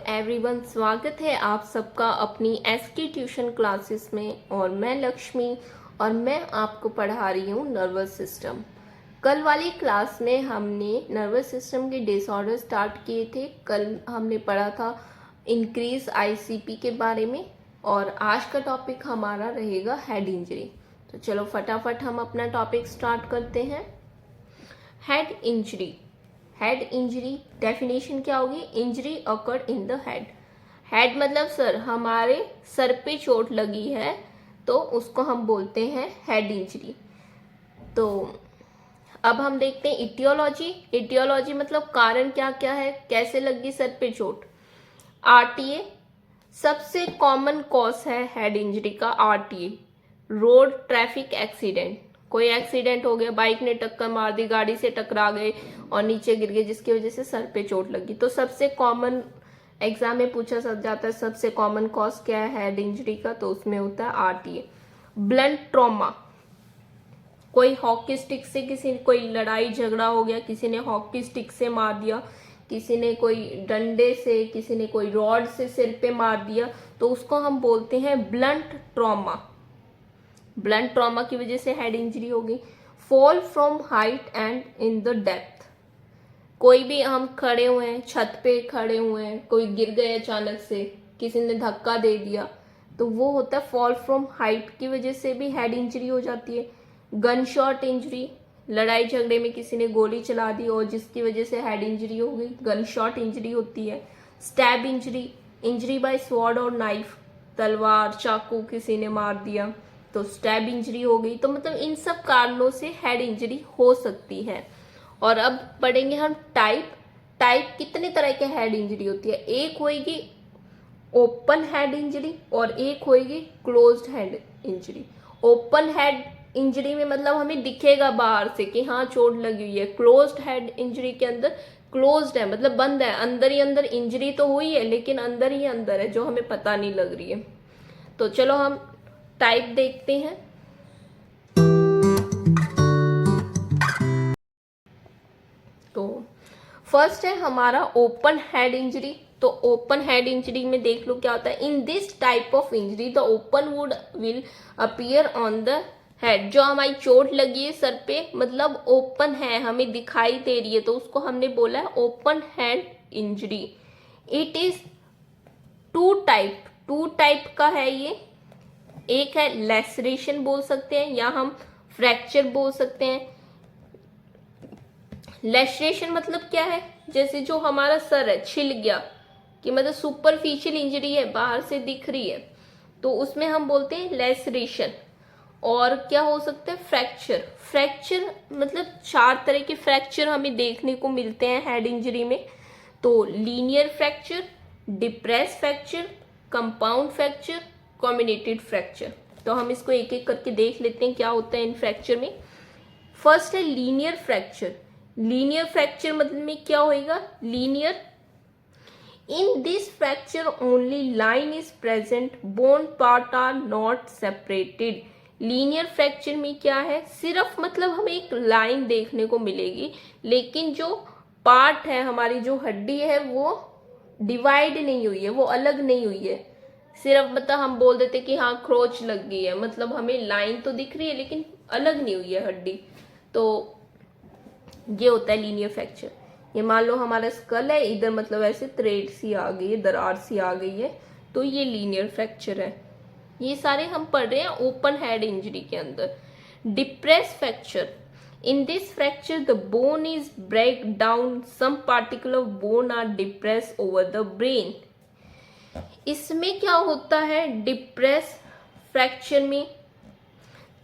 Everyone, स्वागत है आप सबका अपनी एसके ट्यूशन क्लासेस में। और मैं लक्ष्मी और मैं आपको पढ़ा रही हूँ नर्वस सिस्टम। कल वाली क्लास में हमने नर्वस सिस्टम के डिसऑर्डर स्टार्ट किए थे। कल हमने पढ़ा था इंक्रीज आईसीपी के बारे में और आज का टॉपिक हमारा रहेगा हेड इंजरी। तो चलो फटाफट हम अपना टॉपिक स्टार्ट करते हैं। Head injury. Head injury definition क्या होगी? Injury occurred in the head. Head मतलब सर, हमारे सर पे चोट लगी है तो उसको हम बोलते हैं हेड इंजरी। तो अब हम देखते हैं इटियोलॉजी। इटियोलॉजी मतलब कारण क्या क्या है, कैसे लगी सर पे चोट। आरटीए सबसे कॉमन कॉज है हेड इंजरी का। आरटीए रोड ट्रैफिक एक्सीडेंट, कोई एक्सीडेंट हो गया, बाइक ने टक्कर मार दी, गाड़ी से टकरा गए और नीचे गिर गए जिसकी वजह से सर पे चोट लगी। तो सबसे कॉमन एग्जाम में पूछा जाता है सबसे कॉमन कॉज क्या है हेड इंजरी का, तो उसमें होता है आरटीए। ब्लंट ट्रॉमा, कोई हॉकी स्टिक से किसी कोई लड़ाई झगड़ा हो गया, किसी ने हॉकी स्टिक से मार दिया, किसी ने कोई डंडे से, किसी ने कोई रॉड से सिर पे मार दिया, तो उसको हम बोलते हैं ब्लंट ट्रॉमा। ब्लंट ट्रॉमा की वजह से हेड इंजरी हो गई। Fall from height and in the depth, कोई भी हम खड़े हुए हैं, छत पे खड़े हुए हैं, कोई गिर गए अचानक से, किसी ने धक्का दे दिया, तो वो होता है फॉल फ्रॉम हाइट की वजह से भी हेड इंजरी हो जाती है। गन शॉट इंजरी, लड़ाई झगड़े में किसी ने गोली चला दी और जिसकी वजह से हेड इंजरी हो गई, गन शॉट इंजरी होती है। Stab injury, injury bye sword और नाइफ, तलवार चाकू किसी ने मार दिया तो स्टैब इंजरी हो गई। तो मतलब इन सब कारणों से हेड इंजरी हो सकती है। और अब पढ़ेंगे हम टाइप। टाइप कितने तरह के हेड इंजरी होती है। एक होगी ओपन हेड इंजरी और एक होगी closed head injury. Open head injury में मतलब हमें दिखेगा बाहर से कि हाँ चोट लगी हुई है। क्लोज्ड हेड इंजरी के अंदर क्लोज्ड है मतलब बंद है, अंदर ही अंदर इंजरी तो हुई है लेकिन अंदर ही अंदर है जो हमें पता नहीं लग रही है। तो चलो हम टाइप देखते हैं। तो फर्स्ट है हमारा ओपन हेड इंजरी। तो ओपन हेड इंजरी में देख लो क्या होता है। In this type of injury the open would will appear on the head. जो हमारी चोट लगी है सर पे मतलब ओपन है, हमें दिखाई दे रही है, तो उसको हमने बोला है open head injury. It is two type का है ये। एक है लेसरेशन बोल सकते हैं या हम फ्रैक्चर बोल सकते हैं। लेसरेशन मतलब क्या है, जैसे जो हमारा सर है छिल गया कि मतलब सुपरफिशियल इंजरी है, बाहर से दिख रही है, तो उसमें हम बोलते हैं लेसरेशन। और क्या हो सकता है फ्रैक्चर। फ्रैक्चर मतलब 4 तरह के फ्रैक्चर हमें देखने को मिलते हैं हेड इंजरी में। तो linear fracture, depress fracture, compound fracture, combinated fracture. तो हम इसको एक एक करके देख लेते हैं क्या होता है इन फ्रैक्चर में। फर्स्ट है लीनियर फ्रैक्चर। लीनियर फ्रैक्चर मतलब में क्या होएगा, linear in this fracture only line is present, bone part are not separated. Linear fracture में क्या है, सिर्फ मतलब हमें एक लाइन देखने को मिलेगी लेकिन जो पार्ट है, हमारी जो हड्डी है वो डिवाइड नहीं हुई है, वो अलग नहीं हुई है। सिर्फ मतलब हम बोल देते कि हाँ खरोच लग गई है, मतलब हमें लाइन तो दिख रही है लेकिन अलग नहीं हुई है हड्डी। तो ये होता है लीनियर फ्रैक्चर। ये मान लो हमारा स्कल है, इधर मतलब ऐसे थ्रेड सी आ गई है, दरार सी आ गई है, तो ये लीनियर फ्रैक्चर है। ये सारे हम पढ़ रहे हैं ओपन हेड इंजरी के अंदर। Depress fracture, in this fracture the bone is break down, some particular bone are depressed over the brain। इसमें क्या होता है डिप्रेस फ्रैक्चर में,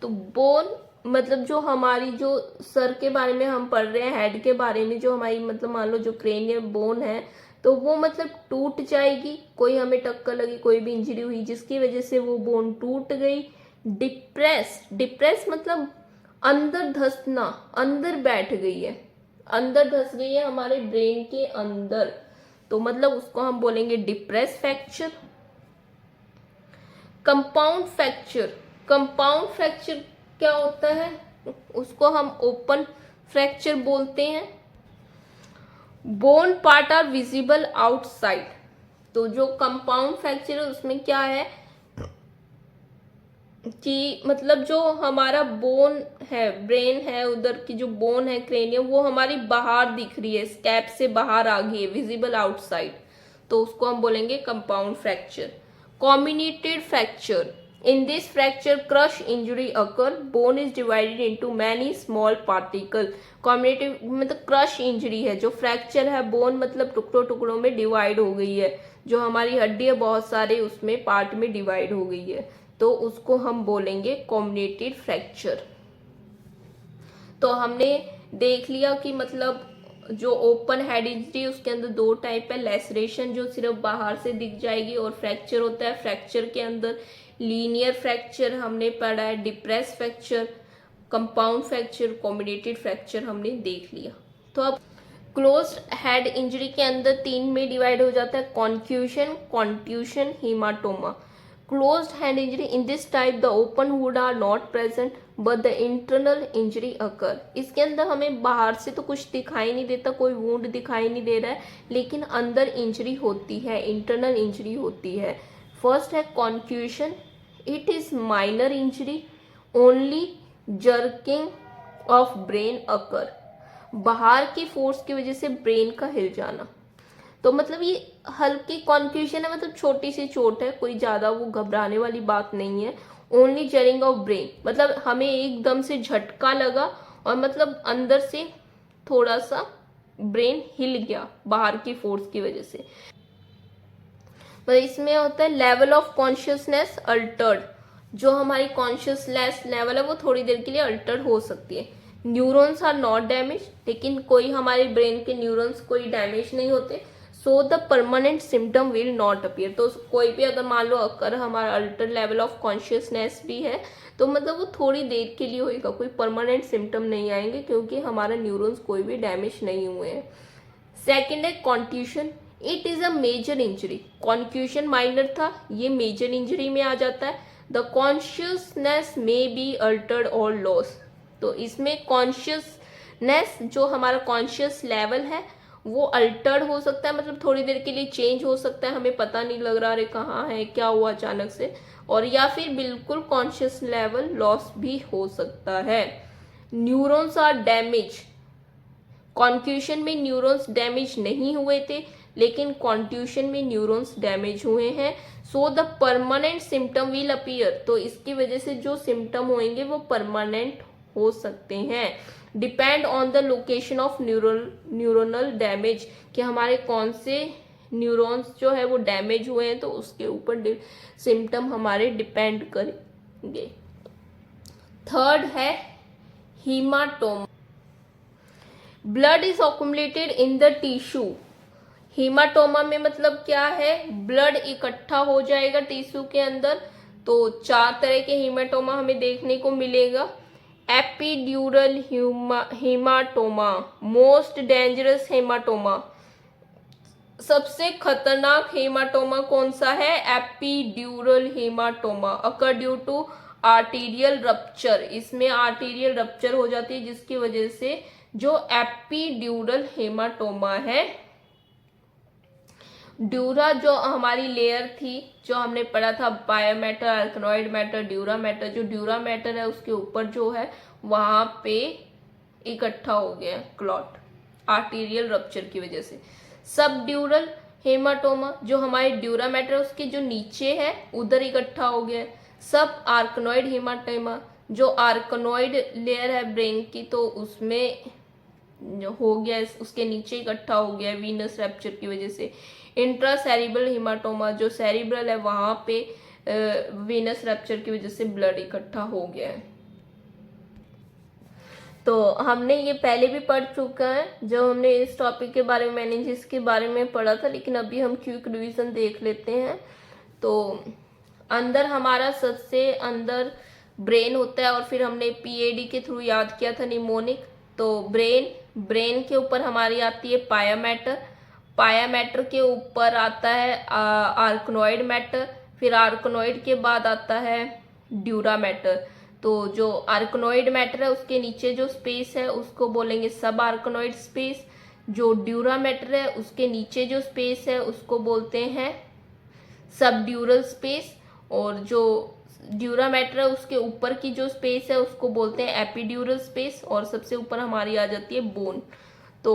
तो बोन मतलब जो हमारी जो सर के बारे में हम पढ़ रहे हैं, हेड के बारे में, जो हमारी मतलब मान लो जो क्रेनियल बोन है तो वो मतलब टूट जाएगी। कोई हमें टक्कर लगी, कोई भी इंजरी हुई जिसकी वजह से वो बोन टूट गई। डिप्रेस मतलब अंदर धंसना, अंदर बैठ गई है, अंदर धंस गई है हमारे ब्रेन के अंदर, तो मतलब उसको हम बोलेंगे depress fracture. Compound fracture, compound fracture क्या होता है, उसको हम ओपन फ्रैक्चर बोलते हैं। Bone part are visible outside, तो जो कंपाउंड फ्रैक्चर है उसमें क्या है कि मतलब जो हमारा बोन है, ब्रेन है, उधर की जो बोन है क्रेनियम, वो हमारी बाहर दिख रही है, स्कैप से बाहर आ गई है, विजिबल आउटसाइड, तो उसको हम बोलेंगे compound fracture. Combinated fracture, in this fracture crush injury occur, bone is divided into many small particle. Combinative मतलब क्रश इंजरी है, जो फ्रैक्चर है बोन मतलब टुकड़ों टुकड़ों में डिवाइड हो गई है, जो हमारी हड्डी है बहुत सारे उसमें पार्ट में डिवाइड हो गई है, तो उसको हम बोलेंगे कॉम्बिनेटेड फ्रैक्चर। तो हमने देख लिया कि मतलब जो ओपन हेड इंजरी उसके अंदर दो टाइप है, लेसरेशन जो सिर्फ बाहर से दिख जाएगी, और फ्रैक्चर होता है, फ्रैक्चर के अंदर लीनियर फ्रैक्चर हमने पढ़ा है, depress fracture, compound fracture, combinated fracture हमने देख लिया। तो अब क्लोज्ड हेड इंजरी के अंदर तीन में डिवाइड हो जाता है, कॉन्क्यूशन, contusion, haematoma. Closed hand injury, in this type the open wound are not present but the internal injury occur। इसके अंदर हमें बाहर से तो कुछ दिखाई नहीं देता, कोई वुंड दिखाई नहीं दे रहा है, लेकिन अंदर इंजरी होती है, इंटरनल इंजरी होती है। फर्स्ट है concussion, it is minor injury, only jerking of brain occur, बाहर की फोर्स की वजह से ब्रेन का हिल जाना। तो मतलब ये हल्की कॉन्फ्यूजन है, मतलब छोटी सी चोट है, कोई ज्यादा वो घबराने वाली बात नहीं है। ओनली जरिंग ऑफ ब्रेन मतलब हमें एकदम से झटका लगा और मतलब अंदर से थोड़ा सा ब्रेन हिल गया बाहर की फोर्स की वजह से। मतलब इसमें होता है लेवल ऑफ कॉन्शियसनेस अल्टर्ड, जो हमारी कॉन्शियसनेस लेवल है वो थोड़ी देर के लिए अल्टर्ड हो सकती है। न्यूरॉन्स आर नॉट डैमेज, लेकिन कोई हमारे ब्रेन के न्यूरॉन्स कोई डैमेज नहीं होते। So the permanent symptom will not appear. तो कोई भी अगर मान लो अगर हमारा अल्टर लेवल ऑफ कॉन्शियसनेस भी है तो मतलब वो थोड़ी देर के लिए होएगा, कोई परमानेंट सिम्टम नहीं आएंगे क्योंकि हमारा न्यूरॉन्स कोई भी डैमेज नहीं हुए हैं। सेकेंड है contusion, it is a major injury. Concussion minor था, ये मेजर इंजरी में आ जाता है। The consciousness may be altered और लॉस। तो इसमें कॉन्शियसनेस जो हमारा कॉन्शियस लेवल है वो अल्टर्ड हो सकता है, मतलब थोड़ी देर के लिए चेंज हो सकता है, हमें पता नहीं लग रहा अरे कहाँ है क्या हुआ अचानक से, और या फिर बिल्कुल कॉन्शियस लेवल लॉस भी हो सकता है। न्यूरॉन्स आर डैमेज, कॉन्क्यूशन में न्यूरॉन्स डैमेज नहीं हुए थे लेकिन कॉन्ट्यूशन में न्यूरॉन्स डैमेज हुए हैं। So the permanent symptom will appear, तो इसकी वजह से जो सिम्टम होंगे वो परमानेंट हो सकते हैं। Depend on the location of neuronal damage, कि हमारे कौन से न्यूरॉन्स जो है वो डैमेज हुए हैं तो उसके ऊपर सिम्टम हमारे डिपेंड करेंगे। थर्ड है haematoma, blood is accumulated in the tissue. Haematoma में मतलब क्या है, ब्लड इकट्ठा हो जाएगा टिश्यू के अंदर। तो चार तरह के हीमाटोमा हमें देखने को मिलेगा। Epidural hematoma, most dangerous hematoma, सबसे खतरनाक हेमाटोमा कौन सा है, epidural hematoma. Occur due to arterial rupture, इसमें आर्टीरियल रप्चर हो जाती है जिसकी वजह से जो एपिड्यूरल हेमाटोमा है, ड्यूरा जो हमारी लेयर थी जो हमने पढ़ा था bio mater, arachnoid mater, dura mater, जो ड्यूरा मैटर है उसके ऊपर जो है वहां पे इकट्ठा हो गया क्लॉट आर्टीरियल रप्चर की वजह से। सब ड्यूरल हेमाटोमा जो हमारे ड्यूरा मैटर उसके जो नीचे है उधर इकट्ठा हो गया। सब आर्कनॉइड हेमाटोमा जो आर्कनॉइड लेयर है ब्रेन की तो उसमें हो गया, उसके नीचे इकट्ठा हो गया वीनस रैप्चर की वजह से। इंट्रासेरिब्रल हेमाटोमा जो सेरिब्रल है वहां पे वीनस रैप्चर की वजह से ब्लड इकट्ठा हो गया है। तो हमने ये पहले भी पढ़ चुका है जब हमने इस टॉपिक के बारे में मेनिंजिस के बारे में पढ़ा था, लेकिन अभी हम क्विक रिवीजन देख लेते हैं। तो अंदर हमारा सबसे अंदर ब्रेन होता है और फिर हमने पीएडी के थ्रू याद किया था निमोनिक। तो ब्रेन के ऊपर हमारी आती है पाया मैटर, पाया मैटर के ऊपर आता है आर्कनॉइड मैटर, फिर आर्कनॉइड के बाद आता है ड्यूरा मैटर। तो जो आर्कनॉइड मैटर है उसके नीचे जो स्पेस है उसको बोलेंगे सब आर्कनॉइड स्पेस। जो ड्यूरामेटर है उसके नीचे जो स्पेस है उसको बोलते हैं सबड्यूरल स्पेस, और जो ड्यूरामेटर है उसके ऊपर की जो स्पेस है उसको बोलते हैं एपिड्यूरल स्पेस, और सबसे ऊपर हमारी आ जाती है बोन। तो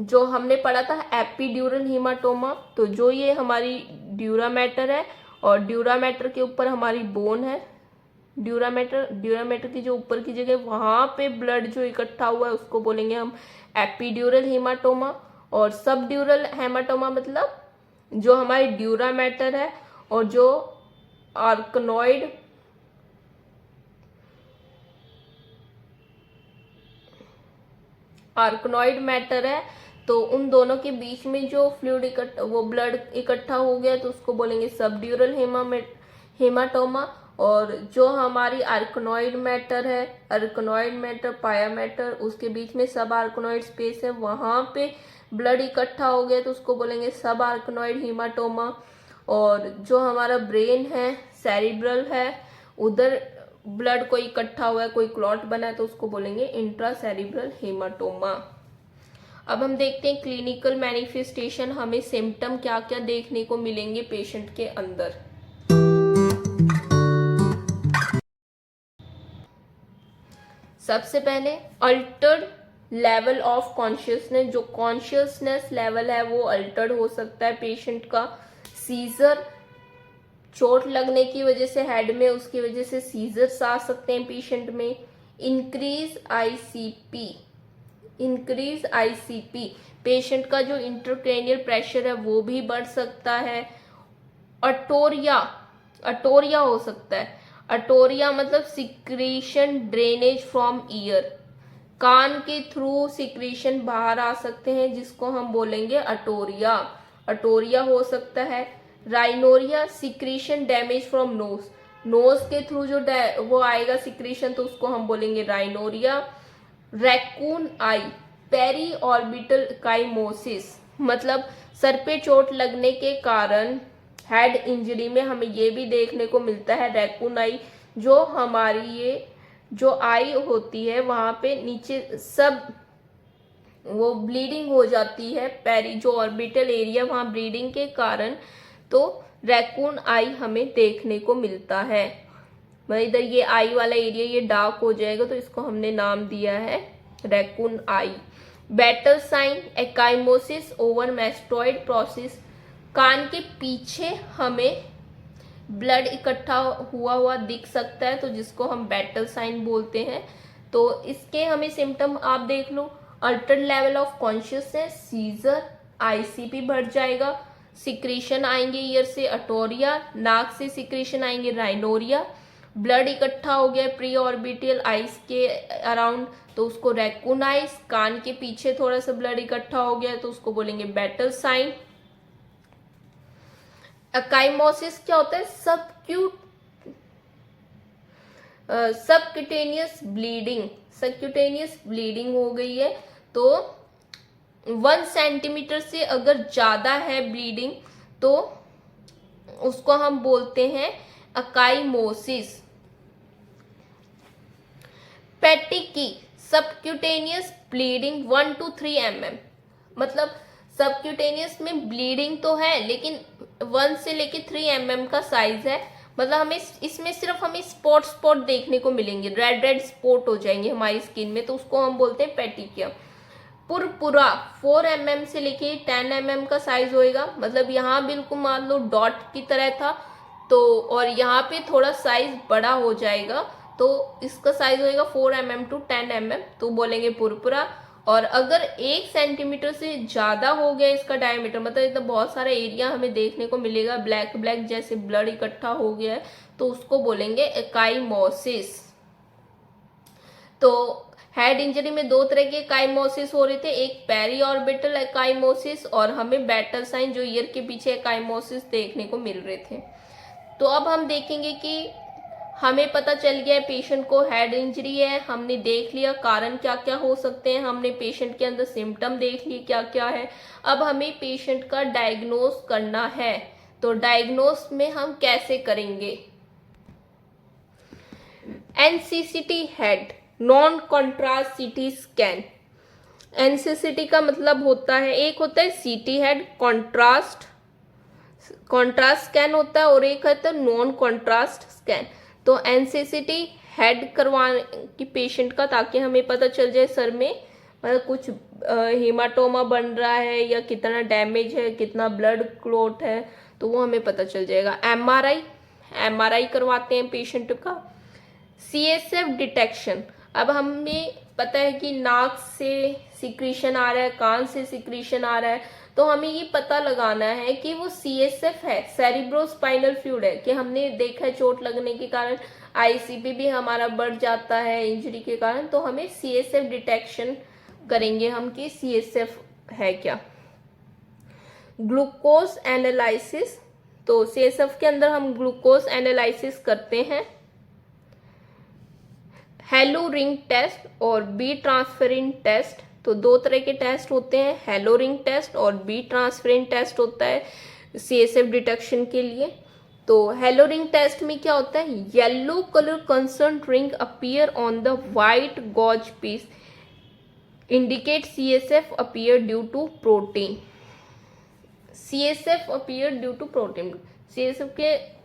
जो हमने पढ़ा था एपिड्यूरल हीमाटोमा, तो जो ये हमारी ड्यूरामेटर है और ड्यूरामेटर के ऊपर हमारी बोन है, ड्यूरामेटर की जो ऊपर की जगह वहां पे ब्लड जो इकट्ठा हुआ है उसको बोलेंगे हम एपिड्यूरल हेमाटोमा। और सब ड्यूरल हेमाटोमा मतलब जो हमारी ड्यूरामेटर है और जो आर्कनॉइड मैटर है, तो उन दोनों के बीच में जो फ्लूइड वो ब्लड इकट्ठा हो गया तो उसको बोलेंगे सबड्यूरल हेमाटोमा। और जो हमारी आर्कनॉइड मैटर है, आर्कनॉइड मैटर पाया मैटर, उसके बीच में सब आर्कनॉइड स्पेस है, वहां पे ब्लड इकट्ठा हो गया तो उसको बोलेंगे सब आर्कनॉइड हीमाटोमा। और जो हमारा ब्रेन है, सेरिब्रल है, उधर ब्लड कोई इकट्ठा हुआ है, कोई क्लॉट बना है तो उसको बोलेंगे इंट्रा सेरिब्रल हेमाटोमा। अब हम देखते हैं क्लिनिकल मैनिफेस्टेशन, हमें सिम्टम क्या क्या देखने को मिलेंगे पेशेंट के अंदर। सबसे पहले अल्टर्ड लेवल ऑफ कॉन्शियसनेस, जो कॉन्शियसनेस लेवल है वो अल्टर्ड हो सकता है पेशेंट का। सीजर, चोट लगने की वजह से हेड में, उसकी वजह से सीजर्स आ सकते हैं पेशेंट में। इंक्रीज आईसीपी, पेशेंट का जो इंट्राक्रैनियल प्रेशर है वो भी बढ़ सकता है। अटोरिया हो सकता है। अटोरिया मतलब सिक्रीशन ड्रेनेज फ्रॉम ईयर, कान के थ्रू सिक्रीशन बाहर आ सकते हैं जिसको हम बोलेंगे अटोरिया हो सकता है। Rhinorrhoea, secretion damage from knows के थ्रू जो वो आएगा सिक्रीशन तो उसको हम बोलेंगे राइनोरिया। रैकून आई, पेरी ऑर्बिटल काइमोसिस, मतलब सर पे चोट लगने के कारण हेड इंजरी में हमें ये भी देखने को मिलता है रैकून आई, जो हमारी ये जो आई होती है वहां पे नीचे सब वो ब्लीडिंग हो जाती है, पेरी जो ऑर्बिटल एरिया वहां ब्लीडिंग के कारण, तो रैकून आई हमें देखने को मिलता है। मतलब इधर ये आई वाला एरिया ये डार्क हो जाएगा तो इसको हमने नाम दिया है raccoon eye. Battle sign, ecchymosis over mastoid process, कान के पीछे हमें ब्लड इकट्ठा हुआ दिख सकता है तो जिसको हम बैटल साइन बोलते हैं। तो इसके हमें सिम्टम आप देख लो, altered level of consciousness, seizure, ICP बढ़ जाएगा, सिक्रीशन आएंगे ईयर से अटोरिया, नाक से सिक्रीशन आएंगे राइनोरिया, ब्लड इकट्ठा हो गया प्री ऑर्बिटल आइस के अराउंड तो उसको रैकून आइस, कान के पीछे थोड़ा सा ब्लड इकट्ठा हो गया तो उसको बोलेंगे बैटल साइन। अकाइमोसिस क्या होता है? सबक्यूटेनियस ब्लीडिंग हो गई है तो 1 सेंटीमीटर से अगर ज्यादा है ब्लीडिंग तो उसको हम बोलते हैं अकाइमोसिस। पेटिकी, सबक्यूटेनियस ब्लीडिंग 1 to 3 mm, मतलब सबक्यूटेनियस में ब्लीडिंग तो है लेकिन 1 से लेके 3 mm का साइज है, मतलब हमें इसमें सिर्फ हमें स्पॉट देखने को मिलेंगे, रेड स्पॉट हो जाएंगे हमारी स्किन में तो उसको हम बोलते हैं पेटिकिया। पुरपुरा 4 mm से लेके 10 mm का साइज होएगा, मतलब यहाँ बिल्कुल मान लो डॉट की तरह था तो और यहाँ पे थोड़ा साइज बड़ा हो जाएगा तो इसका साइज होएगा 4 mm to 10 mm तो बोलेंगे पुरपुरा। और अगर 1 सेंटीमीटर से ज्यादा हो गया इसका डायमीटर, मतलब इतना बहुत सारा एरिया हमें देखने को मिलेगा ब्लैक जैसे ब्लड इकट्ठा हो गया है तो उसको बोलेंगे एकाइमोसिस। तो हेड इंजरी में 2 तरह के एकाइमोसिस हो रहे थे, एक पेरी ऑर्बिटल एकाइमोसिस और हमें बैटल साइन जो ईयर के पीछे एकाइमोसिस देखने को मिल रहे थे। तो अब हम देखेंगे कि हमें पता चल गया है पेशेंट को हेड इंजरी है, हमने देख लिया कारण क्या क्या हो सकते हैं, हमने पेशेंट के अंदर सिम्टम देख लिए क्या क्या है। अब हमें पेशेंट का डायग्नोस करना है, तो डायग्नोस में हम कैसे करेंगे? NCCT head, non contrast CT scan. NCCT का मतलब होता है, एक होता है सीटी हेड कॉन्ट्रास्ट स्कैन होता है, और एक होता है नॉन कॉन्ट्रास्ट स्कैन। तो एनसीसीटी हेड करवाने की पेशेंट का, ताकि हमें पता चल जाए सर में मतलब कुछ हेमाटोमा बन रहा है या कितना डैमेज है, कितना ब्लड क्लॉट है, तो वो हमें पता चल जाएगा। एमआरआई करवाते हैं पेशेंट का। सीएसएफ डिटेक्शन, अब हमें पता है कि नाक से सिक्रीशन आ रहा है, कान से सिक्रीशन आ रहा है, तो हमें ये पता लगाना है कि वो सीएसएफ है, सेरिब्रोस्पाइनल फ्लूइड है, कि हमने देखा है चोट लगने के कारण आईसीपी भी हमारा बढ़ जाता है इंजरी के कारण, तो हमें सीएसएफ डिटेक्शन करेंगे हम कि सीएसएफ है क्या। ग्लूकोज एनालिसिस, तो सीएसएफ के अंदर हम ग्लूकोज एनालिसिस करते हैं। हेलो रिंग टेस्ट और बी ट्रांसफेरिन टेस्ट, तो दो तरह के टेस्ट होते हैं, हेलो रिंग टेस्ट और बी ट्रांसफेरिन टेस्ट होता है सीएसएफ डिटेक्शन के लिए। तो हेलो रिंग टेस्ट में क्या होता है, yellow colour concern ring appear on the white gauze piece indicate CSF appear due to protein. CSF appear due to protein, CSF के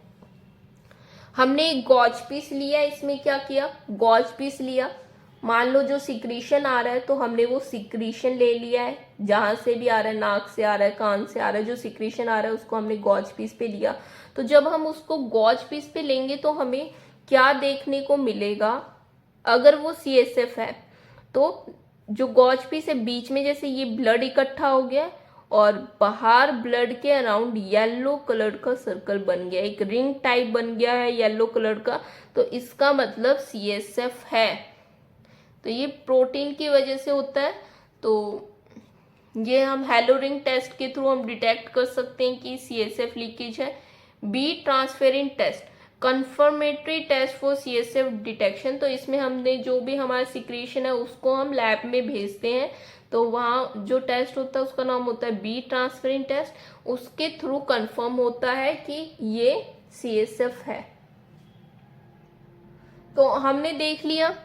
हमने एक गॉज पीस लिया, इसमें क्या किया, गॉज पीस लिया, मान लो जो सिक्रीशन आ रहा है तो हमने वो सिक्रीशन ले लिया है, जहां से भी आ रहा है, नाक से आ रहा है, कान से आ रहा है, जो सिक्रीशन आ रहा है उसको हमने गॉज पीस पे लिया। तो जब हम उसको गॉज पीस पे लेंगे तो हमें क्या देखने को मिलेगा, अगर वो सीएसएफ है तो जो गॉज पीस है बीच में जैसे ये ब्लड इकट्ठा हो गया और बाहर ब्लड के अराउंड येलो कलर का सर्कल बन गया, एक रिंग टाइप बन गया है येलो कलर का, तो इसका मतलब सीएसएफ है। तो ये प्रोटीन की वजह से होता है। तो ये हम हेलो रिंग टेस्ट के थ्रू हम डिटेक्ट कर सकते हैं कि सीएसएफ लीकेज है। B transferrin test, confirmatory test for CSF detection, तो इसमें हमने जो भी हमारा सिक्रीशन है उसको हम लैब में भेजते हैं, तो वहाँ जो टेस्ट होता है उसका नाम होता है बी ट्रांसफेरिन टेस्ट, उसके थ्रू कंफर्म होता है कि ये सीएसएफ है। तो हमने देख लिया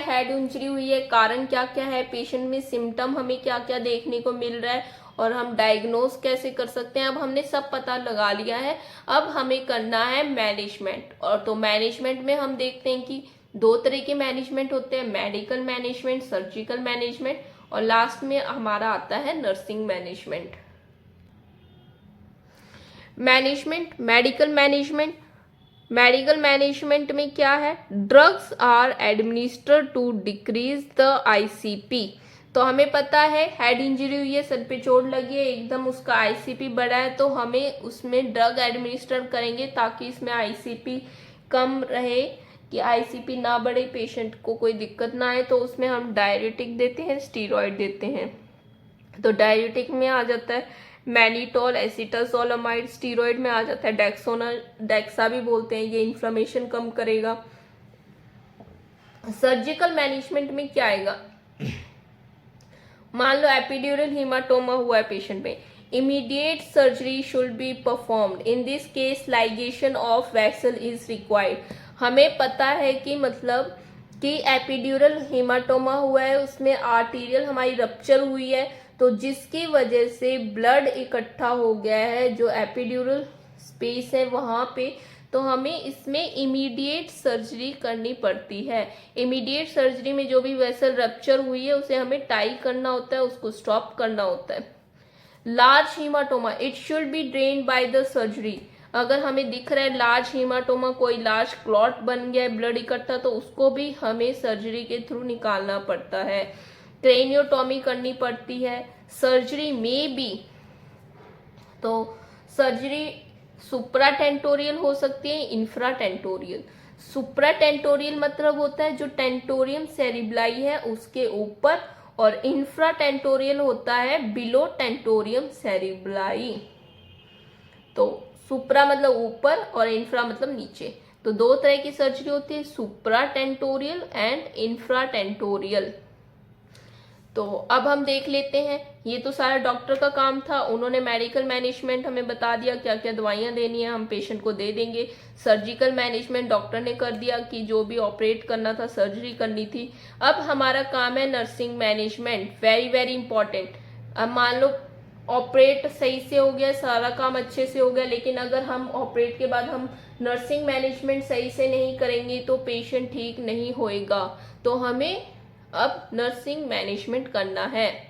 हेड इंजरी हुई है, कारण क्या क्या है, पेशेंट में सिम्टम हमें क्या क्या देखने को मिल रहा है और हम डायग्नोज कैसे कर सकते हैं, अब हमने सब पता लगा लिया है। अब हमें करना है मैनेजमेंट, और तो मैनेजमेंट में हम देखते हैं कि दो तरह के मैनेजमेंट होते हैं, मेडिकल मैनेजमेंट, सर्जिकल मैनेजमेंट, और लास्ट में हमारा आता है नर्सिंग मैनेजमेंट। मेडिकल मैनेजमेंट में क्या है, drugs are administered to decrease the ICP, तो हमें पता है हेड इंजरी हुई है, सर पे चोट लगी है, एकदम उसका आईसीपी बढ़ा है, तो हमें उसमें ड्रग एडमिनिस्टर करेंगे ताकि इसमें आईसीपी कम रहे, कि आईसीपी ना बढ़े, पेशेंट को कोई दिक्कत ना आए, तो उसमें हम डायरेटिक देते हैं, स्टीरॉयड देते हैं। तो डायरेटिक में आ जाता है मैनिटोल, एसिटाजोलामाइड, स्टीरॉयड में आ जाता है डेक्सा भी बोलते हैं, ये इन्फ्लेमेशन कम करेगा। सर्जिकल मैनेजमेंट में क्या आएगा, मान लो एपिड्यूरल हेमाटोमा हुआ है पेशेंट में, immediate surgery should be performed, in this case ligation of vessel is required. हमें पता है कि मतलब कि एपिड्यूरल हेमाटोमा हुआ है, उसमें आर्टीरियल हमारी रप्चर हुई है, तो जिसकी वजह से ब्लड इकट्ठा हो गया है जो एपिड्यूरल स्पेस है वहां पे, तो हमें इसमें इमीडिएट सर्जरी करनी पड़ती है। इमीडिएट सर्जरी में जो भी वेसल रप्चर हुई है उसे हमें टाई करना होता है, उसको स्टॉप करना होता है। Large haematoma, it should be drained by the surgery, अगर हमें दिख रहा है लार्ज हीमाटोमा, कोई लार्ज क्लॉट बन गया है ब्लड इकट्ठा, तो उसको भी हमें सर्जरी के थ्रू निकालना पड़ता है। क्रेनियोटॉमी करनी पड़ती है। सर्जरी में भी, तो सर्जरी सुप्राटेंटोरियल हो सकती है, इंफ्राटेंटोरियल। सुप्राटेंटोरियल मतलब होता है जो टेंटोरियम सेरिब्लाई है उसके ऊपर, और इंफ्राटेंटोरियल होता है बिलो टेंटोरियम सेरिब्लाई। तो सुप्रा मतलब ऊपर और इंफ्रा मतलब नीचे, तो दो तरह की सर्जरी होती है, सुप्राटेंटोरियल एंड इंफ्राटेंटोरियल। तो अब हम देख लेते हैं, ये तो सारा डॉक्टर का काम था, उन्होंने मेडिकल मैनेजमेंट हमें बता दिया क्या क्या दवाइयाँ देनी है हम पेशेंट को दे देंगे। सर्जिकल मैनेजमेंट डॉक्टर ने कर दिया कि जो भी ऑपरेट करना था, सर्जरी करनी थी। अब हमारा काम है nursing management, very very important. अब मान लो ऑपरेट सही से हो गया, सारा काम अच्छे से हो गया, लेकिन अगर हम ऑपरेट के बाद हम नर्सिंग मैनेजमेंट सही से नहीं करेंगे तो पेशेंट ठीक नहीं होएगा। तो हमें अब नर्सिंग मैनेजमेंट करना है।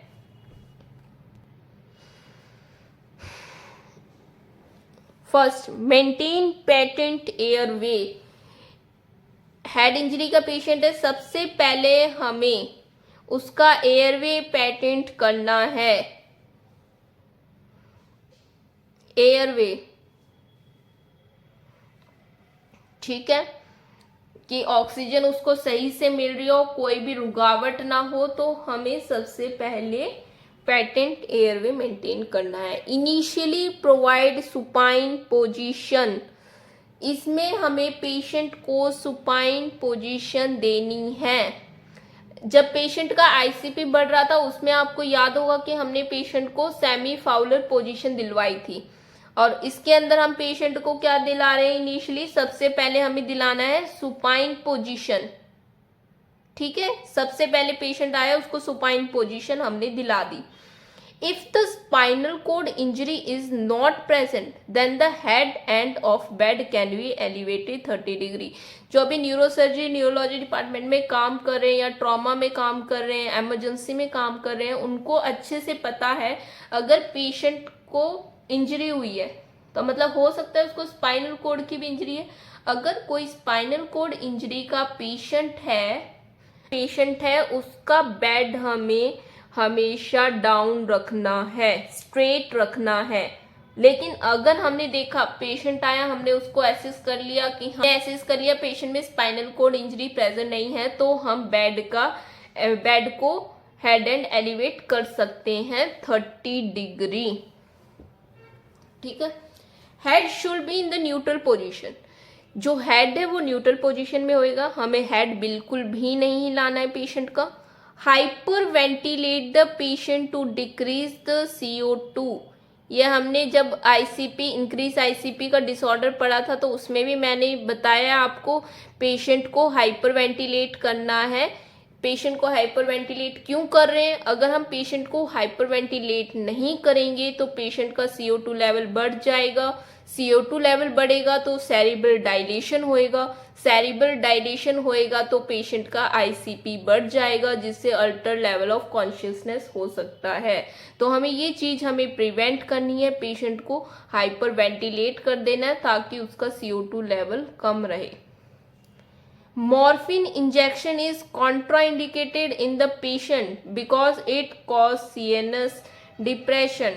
First, maintain patent airway. Head injury का पेशेंट है, सबसे पहले हमें उसका एयरवे पेटेंट करना है। एयरवे, ठीक है, कि ऑक्सीजन उसको सही से मिल रही हो, कोई भी रुकावट ना हो, तो हमें सबसे पहले पेटेंट एयरवे मेंटेन करना है। इनिशियली प्रोवाइड सुपाइन पोजीशन, इसमें हमें पेशेंट को सुपाइन पोजीशन देनी है। जब पेशेंट का आईसीपी बढ़ रहा था उसमें आपको याद होगा कि हमने पेशेंट को सेमी फाउलर पोजीशन दिलवाई थी, और इसके अंदर हम पेशेंट को क्या दिला रहे हैं? इनिशियली सबसे पहले हमें दिलाना है सुपाइन पोजीशन, ठीक है। सबसे पहले पेशेंट आया उसको सुपाइन पोजीशन हमने दिला दी। If the spinal cord injury is not present then the head end of bed can be elevated 30 degree. जो अभी न्यूरोसर्जरी न्यूरोलॉजी डिपार्टमेंट में काम कर रहे हैं या ट्रॉमा में काम कर रहे हैं, इमरजेंसी में काम कर रहे हैं, उनको अच्छे से पता है अगर पेशेंट को इंजरी हुई है तो मतलब हो सकता है उसको स्पाइनल कोड की भी इंजरी है। अगर कोई स्पाइनल कोड इंजरी का पेशेंट है उसका बेड हमें हमेशा डाउन रखना है, स्ट्रेट रखना है। लेकिन अगर हमने देखा पेशेंट आया, हमने उसको एसेस कर लिया पेशेंट में स्पाइनल कोड इंजरी प्रेजेंट नहीं है, तो हम बेड को हेड एंड एलिवेट कर सकते हैं 30 डिग्री, ठीक है। Head should be in the neutral position, जो हेड है वो न्यूट्रल पोजीशन में होएगा, हमें हेड बिल्कुल भी नहीं हिलाना है पेशेंट का। Hyper ventilate the patient to decrease the CO2। ये हमने जब इंक्रीज आईसीपी का डिसऑर्डर पड़ा था तो उसमें भी मैंने बताया आपको पेशेंट को हाइपर वेंटिलेट करना है। पेशेंट को हाइपर वेंटिलेट क्यों कर रहे हैं? अगर हम पेशेंट को हाइपर वेंटिलेट नहीं करेंगे तो पेशेंट का CO2 लेवल बढ़ जाएगा। CO2 लेवल बढ़ेगा तो सेरिब्रल डायलेशन होएगा, तो पेशेंट का आईसीपी बढ़ जाएगा, जिससे अल्टर लेवल ऑफ कॉन्शियसनेस हो सकता है। तो हमें ये चीज प्रिवेंट करनी है, पेशेंट को हाइपर वेंटिलेट कर देना है ताकि उसका CO2 लेवल कम रहे। Morphine injection is contraindicated in the patient because it causes CNS depression.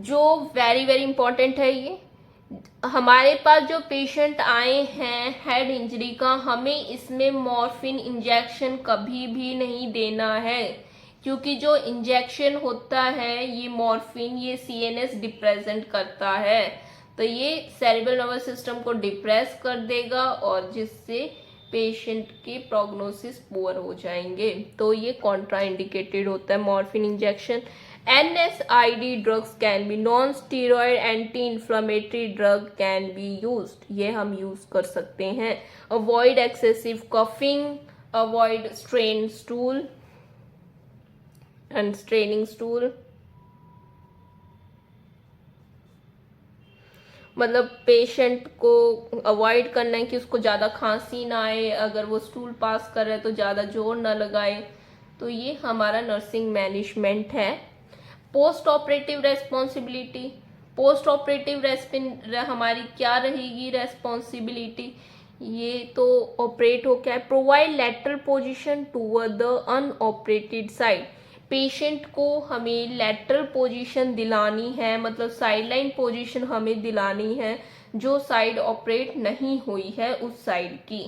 जो वेरी वेरी इंपॉर्टेंट है, ये हमारे पास जो पेशेंट आए हैं हेड इंजरी का, हमें इसमें मॉर्फिन इंजेक्शन कभी भी नहीं देना है, क्योंकि जो इंजेक्शन होता है ये मॉर्फिन ये CNS डिप्रेसेंट करता है, तो ये सेरेब्रल नर्वस सिस्टम को डिप्रेस कर देगा और जिससे पेशेंट के प्रोग्नोसिस पुअर हो जाएंगे। तो ये कॉन्ट्रा इंडिकेटेड होता है morphine injection. NSAID drugs can be, non steroid anti inflammatory drug can be used, ये हम यूज कर सकते हैं। Avoid excessive coughing, avoid strain stool and straining stool. मतलब पेशेंट को अवॉइड करना है कि उसको ज़्यादा खांसी ना आए, अगर वो स्टूल पास कर रहा है तो ज़्यादा जोर ना लगाए। तो ये हमारा नर्सिंग मैनेजमेंट है। पोस्ट ऑपरेटिव रेस्पॉन्सिबिलिटी, हमारी क्या रहेगी रेस्पॉन्सिबिलिटी? ये तो ऑपरेट हो क्या है, provide lateral position toward the unoperated side. Patient को हमें लेटरल पोजीशन दिलानी है, मतलब साइडलाइन पोजीशन हमें दिलानी है, जो साइड ऑपरेट नहीं हुई है उस साइड की,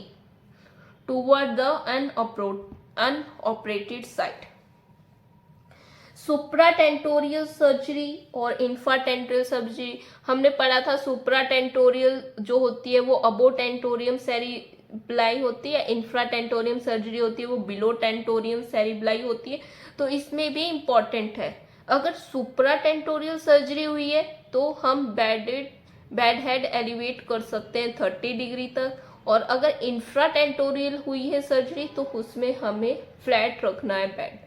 toward the unoperated side. सुप्राटेंटोरियल surgery और इंफ्राटेंटोरियल सर्जरी हमने पढ़ा था। सुप्राटेंटोरियल जो होती है वो अबोटेंटोरियम सेरिब्लाई होती है, इंफ्राटेंटोरियम सर्जरी होती है वो बिलो टेंटोरियम सेरिब्लाई होती है। तो इसमें भी इम्पॉर्टेंट है, अगर सुप्राटेंटोरियल सर्जरी हुई है तो हम बेड हेड एलिवेट कर सकते हैं 30 डिग्री तक, और अगर इंफ्राटेंटोरियल हुई है सर्जरी तो उसमें हमें फ्लैट रखना है बेड।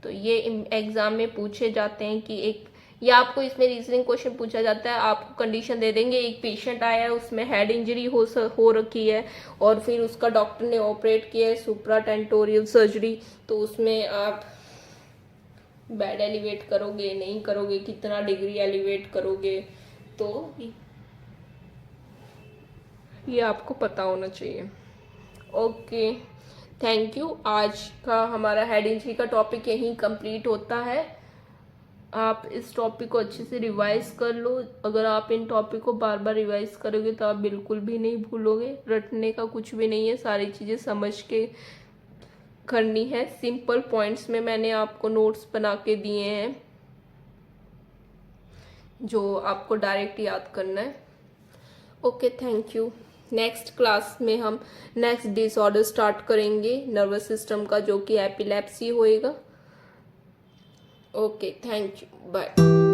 तो ये एग्जाम में पूछे जाते हैं कि एक, या आपको इसमें रीजनिंग क्वेश्चन पूछा जाता है, आपको कंडीशन दे देंगे एक पेशेंट आया है उसमें हेड इंजरी हो रखी है और फिर उसका डॉक्टर ने ऑपरेट किया है सुप्राटेंटोरियल सर्जरी, तो उसमें आप बेड एलिवेट करोगे नहीं करोगे, कितना डिग्री एलिवेट करोगे, तो ये आपको पता होना चाहिए। Okay, thank you. आज का हमारा हेड इंजरी का टॉपिक यहीं कंप्लीट होता है। आप इस टॉपिक को अच्छे से रिवाइज कर लो। अगर आप इन टॉपिक को बार बार रिवाइज करोगे तो आप बिल्कुल भी नहीं भूलोगे। रटने का कुछ भी नहीं है, सारी चीज़ें समझ के करनी है। सिंपल पॉइंट्स में मैंने आपको नोट्स बना के दिए हैं जो आपको डायरेक्ट याद करना है। Okay, thank you. Next class में हम नेक्स्ट डिसऑर्डर स्टार्ट करेंगे नर्वस सिस्टम का, जो कि एपिलेप्सी होएगा। Okay, thank you, bye.